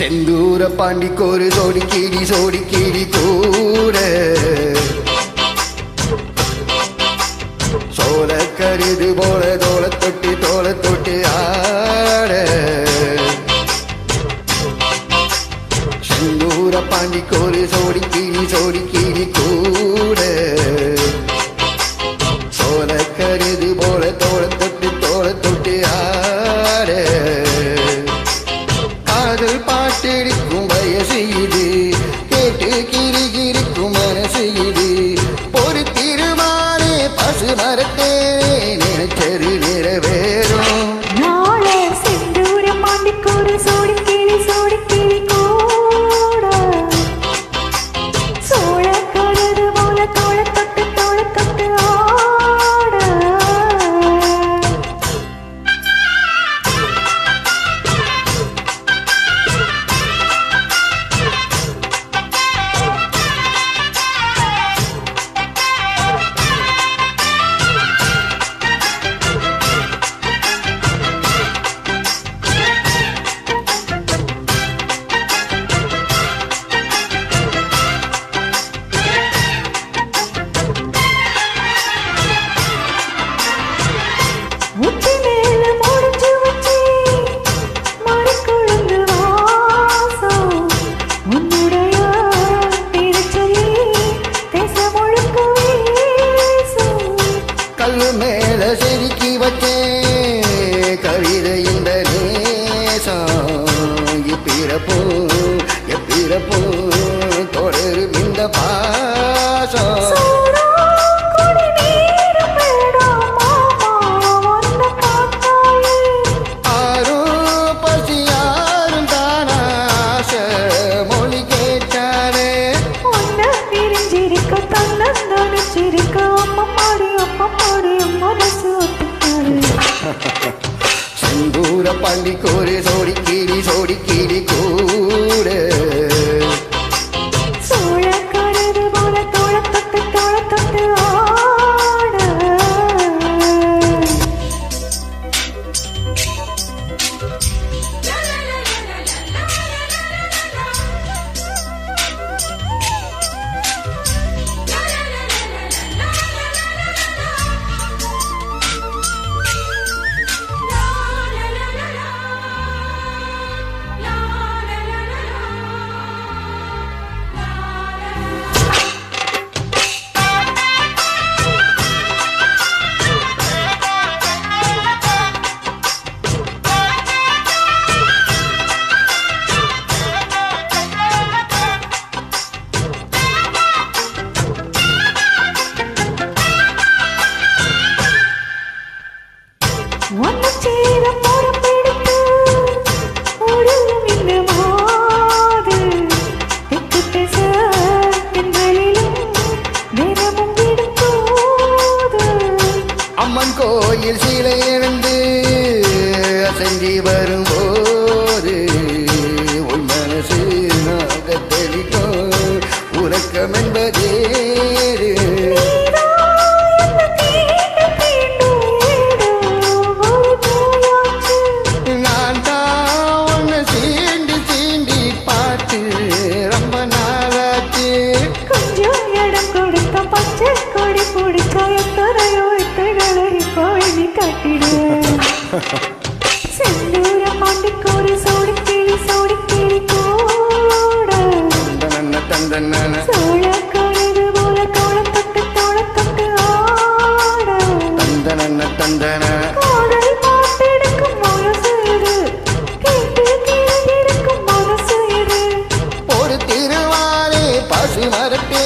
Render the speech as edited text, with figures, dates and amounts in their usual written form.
செந்தூர பாண்டிக்கோரு சோடி கீடி கூட சோல கருது போல தோள தொட்டு ஆட செந்தூர பாண்டிக்கோரு சோடி கீடி கூட சோல கருது போல தோள தொட்டு ஆட காதல் பாட்டெடுக்கும் வயசு இது கேட்டு கிரிக்கும் மனசு இது ஒரு திருமாலே பசு மரத்தே நினைச்சது நிறைவேறும் நாளே செந்தூர பாண்டிக்கோரு சோடி கிளி கூட சோழ கருது போல தோள தொட்டு ஆட கல்லு மேல செதுக்கி வச்சேன் கவிதை இந்த நேசம் எப்பிறப்போ தொடரும் இந்த பாசம் ஆரும் பசியாரும் தானாச மொழி கேட்டானே செந்தூர பாண்டிக்கோரு சோடி கீடி கூட சோழ கருது போல தோள தொட்டு ஆட அம்மன் கோயில் சிலை இழந்து அசஞ்சி வரும்போது உன் மனசு நாகத்தெளிக்கும் உறக்கம் என்பதேறு நான் தான் உன்னை சீண்டி பார்த்து ரொம்ப நாளாச்சு கொஞ்சம் இடம் கொடுத்த பச்சை கொடி பிடிச்சா எத்தனையோ எத்தைகளை போய் நீ கட்டிடு செந்தூர பாண்டிக்கோரு சோடி கிளி கூட தந்தன சோழ கருது போல தோள தொட்டு ஆட தந்தன காதல் பாட்டெடுக்கும் மனசு இது கேட்டு கிழக்கிருக்கும் மனசு இது ஒரு திருவாரே பசு மரத்தே